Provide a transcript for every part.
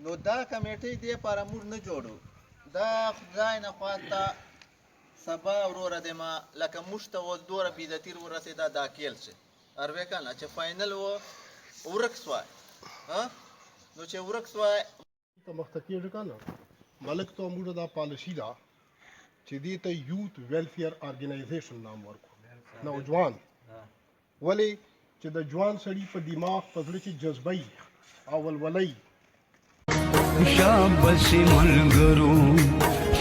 نو دا کمیټۍ دې لپاره موږ نه جوړو، دا خدای نه خواته سبا وروره دی ما لکه موږ ته اوس دومره بېعزتي ورسېده دا کیل شي اروې که نه چې فاینل و ورک سوای نو چې ورک سوای ته مخته کېږي که نه ملک ته موږ دا پالیسي ده چې دې ته یوت ویلفیر ارګنایزیشن نام ورکړو نوجوان ولې چې د جوان سړي په دماغ په زړه کې جذبه وي او ولولۍ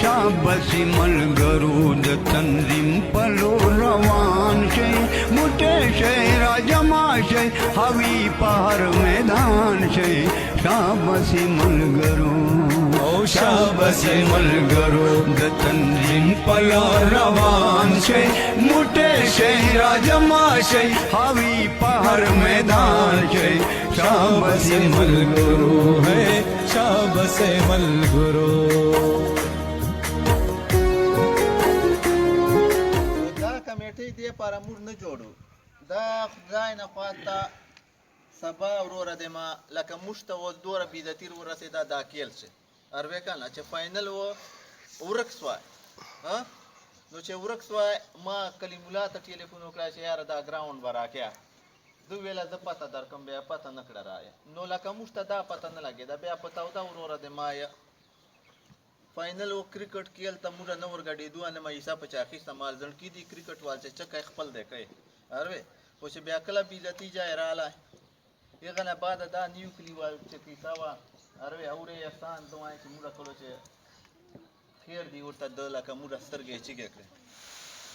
شابسي ملګرو د تنظیم په لور روان شئ موټی شئ راجمع شئ حوي په هر میدان شئ شابسي ملګرو د تنظیم په لور روان شئ موټی شئ راجمع شئ حوي په هر میدان شئ شابسي ملګرو ہے شابس ملګرو. دا کمیټۍ دې لپاره موږ نه جوړو، دا خدای نه خواته سبا وروره دی ما لکه موږ ته اوس دومره بېعزتي ورسېده دا کیل شي اروې که نه چې فاینل و ورک سوای نو چې ورک سوای ما کلیمالله ته ټلیفون وکړه چې یاره دا ګراونډ به راکړه ده ویله زه پته درکړم بیا پته نه کړه رایه نو لکه موږ ته دا پته نه لګېده بیا په توده وروره دی ما فاینل و کرکټ کیل ته موږ نه ورګډېدو نه مې حصه په چا اخیسته مال زړکي دي کرکټ وال چې چکی خپل دی کوي اروې خو چې بیا کله بېعزتي ځای راغلی هغه نه بعد دا نیو کلیوال چې کیسه وه اروې اورې احسان ته وایي چې موږ کلو چې خیر دی ورته ده لکه موږ سترګې یې چیګې کړې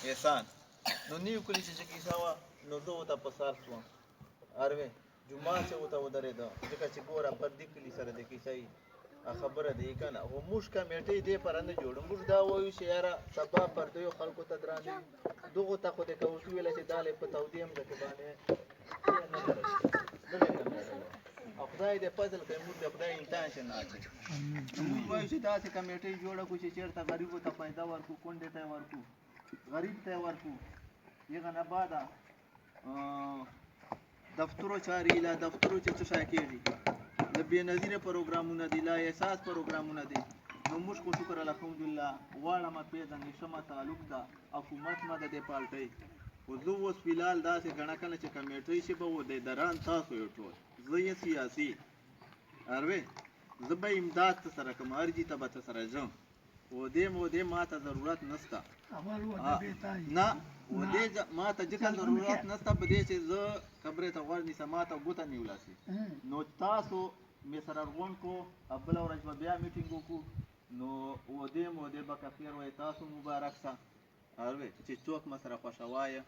احسان نو نیو کلي چې کیسه وه نو زه ورته په سر شوم اروې جومات چې ورته ودرېده ځکه چې ګوره پر دې کلي سره د کیسه یي خبره دی که نه خو موږ کمیټۍ دې لپاره نه جوړو موږ دا وایو چې یاره سبا پردیو خلکو ته درانه وي دغو ته خو د که اوس وویله چې دا لې په تودې هم ده کې باندې او خدای دې فضل کوي موږ د خدای انتهاشن نه اچوي موږ وایو چې داسې کمیټۍ جوړه کړو چې چېرته غریبو ته فایده ورکړو کونډې ته یې ورکړو غریب ته یې ورکړو هغه نه بعده دفترو چارې له دفترو چې څه شی کېږي د بېنظیره پروګرامونه دي لا احساس پروګرامونه دي نو موږ خو شکر الحمدلله غواړم پېژنې ښه ما تعلق ده حکومت ما د دې پالټۍ خو زه اوس فلحال داسې ګڼه کله چې کمیټۍ شي به و د دران تاسو یو ټول زه یې سیاسي اروې زه به امداد ته سره کوم ارجي ته به ته سره ځم ودې ما ته ضرورت نشته نه ودې ما ته ځکه ضرورت نشته په دې چې زه خبرې ته غوږ نیسم ما ته ګوته نیوله شي نو تاسو مې سره غونډ کړو بله ورځ به بیا میټینګ وکړو نو ودې به که خیر وایي تاسو مبارک شه اروې چې څوک ما سره خوښوایه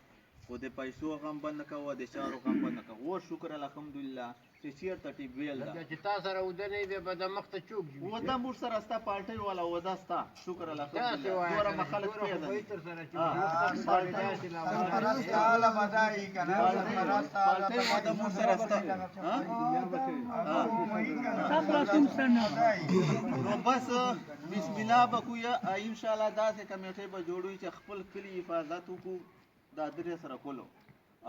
خو د پیسو غم به نه کوه د چارو غم به نه کوه اوس شکر الحمدلله چې چېرته ټیپ ویل ده چې تا سره اوده نه وي به د مخ ته چوک وي اوده موږ سره ستا پالټۍ والا اوده ستا شکر الحمدلله دومره به خلک پېژني نو بس بسم الله به کوو انشاءالله داسې کمیټۍ به جوړوي چې خپل کلي حفاظت وکړو دا درې سره کولو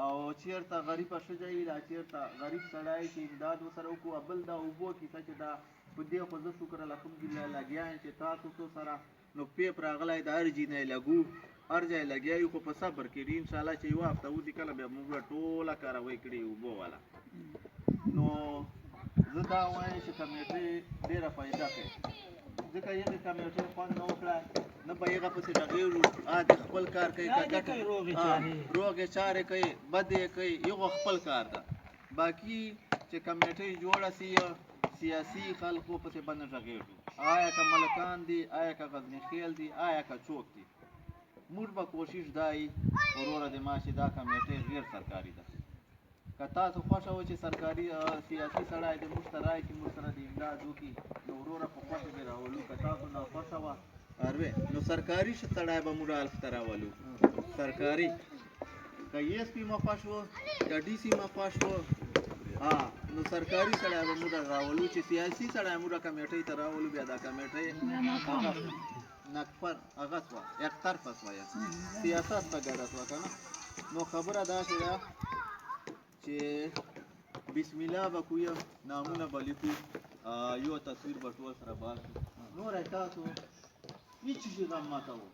او چېرته غریبه ښځه وي دا چېرته غریب سړی چې امداد ورسره وکړو بل دا اوبو کیسه چې دا په دې خو زه شکر الحمدلله لګیا یم چې تاسو څو سره نو پیپ راغلی د هر ځای نه یې لګو هر ځای لګیا یو خو په صبر کې دي انشاءالله چې یوه هفته وځي کله بیا موږ ټوله کاروی کړې اوبو والا نو زه دا وایم چې کمیټۍ ډېره فایده کوي ځکه هغې کمیټۍ خوند نه وکړه نه به هغه پسې ډغېږو د خپل کار کوي که ګټه روغې چارې کوي بد یې کوي هغو خپل کار ده باقي چې کمیټۍ جوړه سي سیاسي خلکو پسې به نه ډغېږو آیا که ملکان دي آیا که غزني خیل دي آیا که څوک دي موږ به کوشش دا وي وروره د ما چې دا کمیټۍ غیر سرکاري ده که تاسو خوښه وه چې سرکاري سیاسي سړی د موږ ته راشي موږ سره د امداد وکړي نو وروره په خوښه دې راولو که تاسو ناخوښه وه اروې نو سرکاري سړی به موږ الف ته راولو سرکاري که ایس پي ما خوښ وه که ډي سي ما خوښ وه نو سرکاري سړی به موږ راولو چې سیاسي سړی موږ کمیټۍ ته راولو بیا دا کمیټۍ نقفر هغه شوه یک طرفه شوه سیاست په ګډه شوه که نه نو خبره داسې ده چې بسم الله به کوو نامونه به لیکو یو تصویر به ټول سره بال کړو نور تاسو هیڅ شي غم مه کوو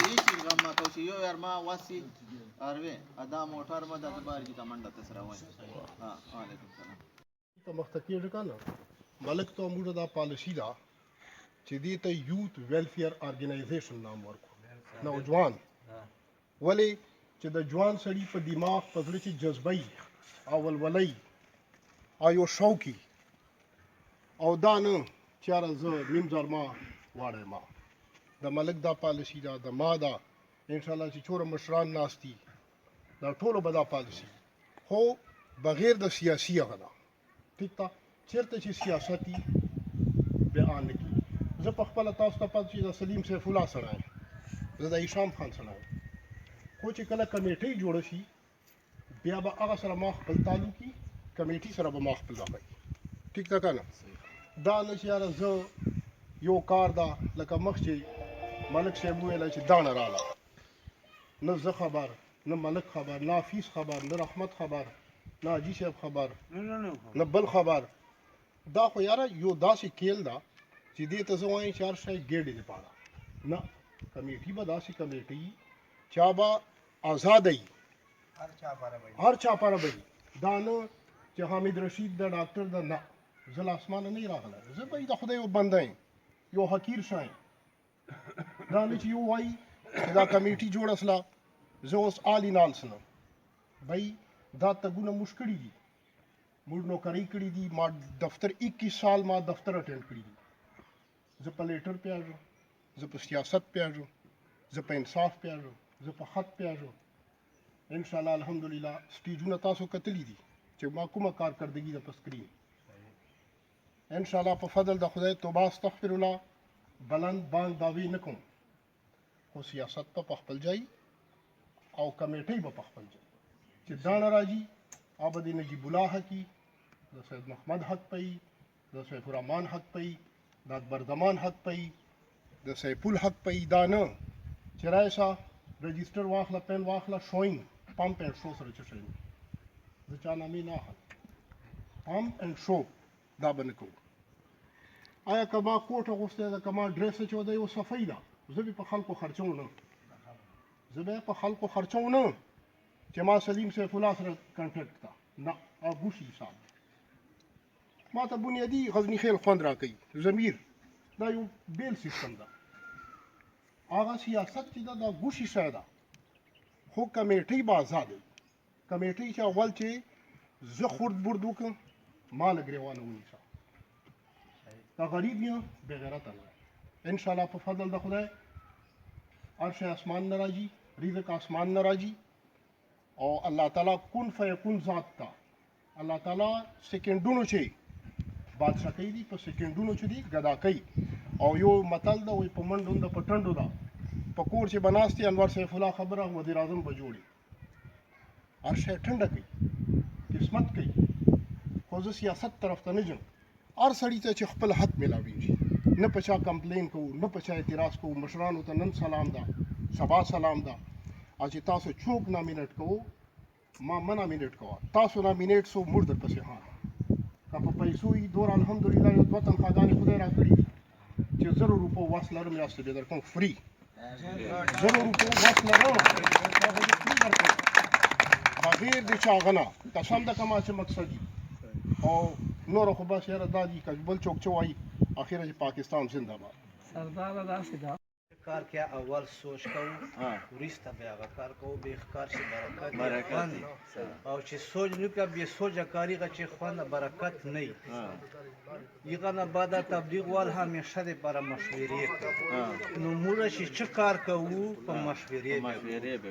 هیڅ غم مه کوو چې یو یار ما واسي اروې ادا موټر مه د بار کې د منډه ته سره وایي وعلیکم السلام ته مخته کېږي که نه ملک ته موږ دا پالیسي ده چې دې ته یوت ویلفیر ارګنایزیشن نام ورکړو نوجوان ولې چې د جوان سړي په دماغ په زړه کې جذبه او ولولۍ او یو شوق او دا نه چې یاره زه نیم زر ما واړی ما د ملک دا پالیسي ده د ما ده انشاءالله چې څومره مشران ناست دي دا ټولو به دا پالیسي خو بغیر د سیاسي هغه ده ټیک ده چېرته چې سیاست وي بیان نه کړي زه په خپله تاسو ته پته چې د سلیم سیف الله سړی یم زه د هشام خان سړی یم خو چې کله کمیټۍ جوړه شي بیا به هغه سره ما خپل تعلق وي کمیټي سره به ما خپل دغه وي ټیک ده که نه دا نه چې یاره زه یو کار ده لکه مخ چې ملک صاحب وویله چې دانه راله نه زه خبر نه ملک خبر نه حفیظ خبر نه رحمت خبر نه حاجي صاحب خبر نه بل خبر دا خو یاره یو داسې کیل ده چې دې ته زه وایم چې هر شی ګېډې دپاره نه کمیټي به داسې کمیټي چا به آزاده وي هر چا پاره به وي دا نه چې حامد رشید د ډاکټر د نه زه له اسمانه نه راغلی زه به د خدای یو بنده یم یو حقیر شی یم دا نه چې یو وایي چې دا کمیټي جوړه سله زه اوس آل ان آل سلم بھائی دا تګونه موږ کړي دي موږ نوکرۍ کړي دي ما دفتر 21 سال ما دفتر اټینډ کړي دي زه په لیټر پیاږم زه په سیاست پیاږم زه په انصاف پیاږم زه په خط پیاږم انشاءالله الحمدلله سټیجونه تاسو کتلی دي چې ما کومه کارکردګي ده په سکرین انشاءالله په فضل د خدای توبه استغفر الله بلند بانګ دعوی نه کوم خو سیاست په خپل ځای او کمیټۍ به په خپل ځای چې دانه راځي هغه به د نجیب الله حقي د سید محمد حق پي د سیف الرحمن حق پي د اکبر زمان حق پي د سیف الحق پي دا نه چې رایسا رجسټر واخله پین واخله شوینګ پمپ اینډ شو سره چې شوینګ زه چا نامې نه اخلم پمپ اینډ شو دا به نه کوو آیا که ما کوټ اغوستی ده که ما ډرس اچولی ده یو صفۍ ده زه به په خلکو خرچوم نه زه به په خلکو خرچوم نه چې ما سلیم سیف الله سره کنټیکټ کړه نه ګوشي حساب ما ته بنیادي غزني خیل خوند راکوي ضمیر دا یو بیل سیستم ده هغه سیاست چې ده دا ګوشي شی ده خو کمیټۍ به ازاده وي کمیټۍ چې اول چې زه خورد برد وکړم ما له ګرېوانه ونیسه دا غریب یم بې غیرته نه انشاءالله په فضل د خدای هر شی اسمان نه راځي رزق اسمان نه راځي او الله تعالی کن فیکون ذات ته الله تعالی سیکنډونو چې بادشاهۍ دي په سیکنډونو چې دي ګدا کوي او یو متل ده وایي په منډو ده په ټنډو ده په کور چې به ناست انور سیف الله خبره وزیر اعظم به جوړي هر شی ټنډه کوي قسمت کوي خو زه سیاست طرف ته نه ځم هر سړي ته چې خپل حق میلاویږي نه په چا کمپلین کوو نه په چا اعتراض کوو مشرانو ته نن سلام ده سبا سلام ده او چې تاسو څوک نامینیټ کوو ما مه نامینیټ کوه تاسو نامینیټ سو موږ درپسې ها که په پیسو یې دور الحمدلله یو دوه تنخواګانې خدای راکړي دي چې 1,000 روپو وس لرم یاست به درکوم فري 1,000 روپو وس لرم فري درکوم بغیر د چا هغه نه قسم ده که ما چې مقصدي او نور خو بس یاره دا دي که بل څوک څه وایي اخره چې پاکستان زنده باد سردار داسې ده کار کې اول سوچ کوو وروسته بیا هغه کار کوو بې کار چې برکت او چې سوچ نه کوه بې سوچه کاري هغه چې خوند برکت نه وي هغه نه بعد تبلیغ وال همیشه دپاره مشورې کوي نو موږ چې څه کار کوو په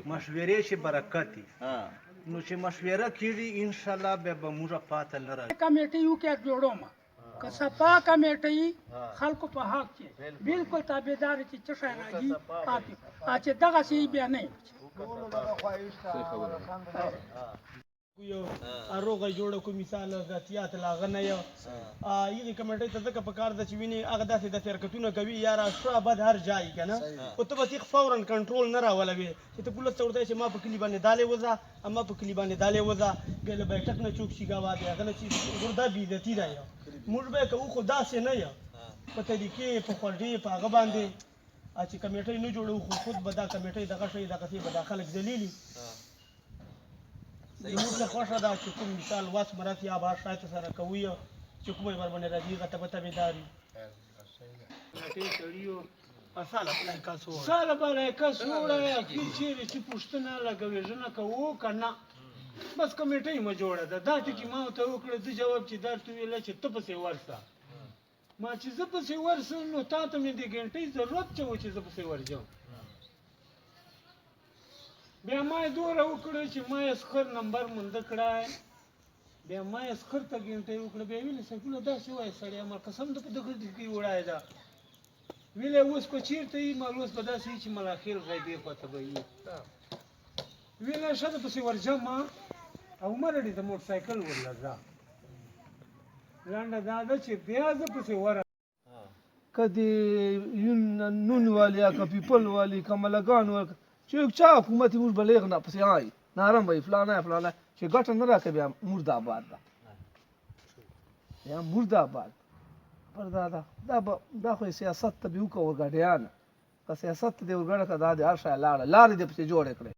مشورې چې برکت وي نو چې مشوره کړي انشاءالله بیا به موږ پاته نه راځي کمیټي یو کې جوړوم که صفا کمیټي خلکو په حق کې بالکل تابعدار چې څه شی راځي پاتې چې دغسې بیا نه روغه جوړه کو مثال غتیات لاغه نه یو یغه کمیټې ته ځکه په کار د چوینه هغه داسې د حرکتونه کوي یاره شو بد هر ځای کنه او ته به فورا کنټرول نه راولوي چې ته پولیس ته ورته چې ما په کلی باندې دالې وځه اما په کلی باندې دالې وځه بیا له بیٹک نه چوک شي گاوا دی هغه چې ګردا بي دتی دی موږ به کو خو داسې نه یو په طریقې په خورډي په هغه باندې چې کمیټې نه جوړو خو خود به دا کمیټې دغه شي دغه څه به داخله دلیلی موږ ته خوښه ده چې کوم مثال واس مرات یا به شاید سره کوي چې کومه ور باندې راځي غته به تابعداري ساله باندې کسوړه چې چې پښتنه لګوي ژنه کوو کنه بس کمیټې ما جوړه ده دا چې ما ته وکړه د جواب چې درته ویل چې ته پسې ورسه ما چې زه پسې ورسم نو تا ته مې د ګنټې ضرورت چې و چې زه پسې ورځم بیا ما یې دوره وکړه چې ما یې سخر نمبر منده کړی بیا ما یې سخر ته ګنټې وکړه بیا ویلې سکونه داسې وایي سړی ما قسم ده په دغه کې وړی ده ویلې اوس که چېرته یي مال اوس به داسې وي چې ملاخیل غیبې خواته به وي ویلې ښه ده پسې ورځم او مرړې د موټرسایکل ورله ځه لنډه دا ده چې بیا زه پسې ور که د نون والی یا که پیپل والی که ملګان والی چې چا حکومت موږ به لیغ نه پسې آی نارم وایي فلانه فلانه چې ګټه نه راکړي بیا مرداباد ده یا مرداباد پر دا خو سیاست ته به وکړه ورګډیانه که سیاست ته دې ورګډه که دا د هر شی لاړه لارې دې پسې جوړې کړې